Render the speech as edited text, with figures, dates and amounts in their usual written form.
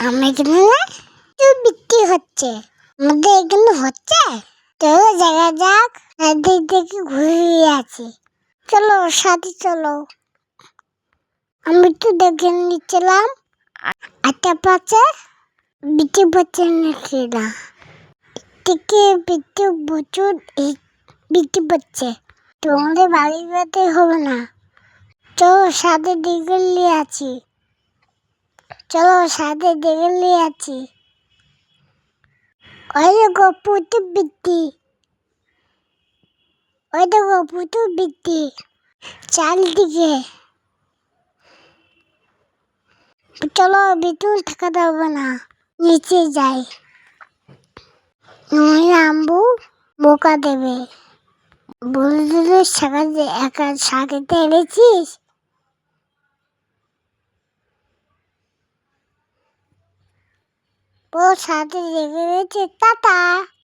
আমরা এখানে না তো বৃষ্টি হচ্ছে, আমাদের এখানে হচ্ছে। চলো দেখা যাক, এদিক দেখে ঘুরে আছি। চলো সাথে চলো। আমি তো দেখে নিচ্ছিলাম 8টা পাঁচে বৃষ্টি পড়ছে নাকি না। থেকে বৃষ্টি প্রচুর বৃষ্টি পড়ছে, তোমাদের বাড়ি যেতে হবে না। চলো সাথে দেখে নিয়ে আছি। চলো সাথে দেখে নিয়ে আছি। ওই দেখো প্রচুর বৃষ্টি, ওই দেখো প্রচুর বৃষ্টি চারদিকে। চলো ভিতরে থাকা যাবে না, নিচে যাই, নইলে আম্বু বোকা দেবে। বন্ধুদের সাথে একা সাথে এনেছিস। ও সাথে রেখে গেছে, টাটা।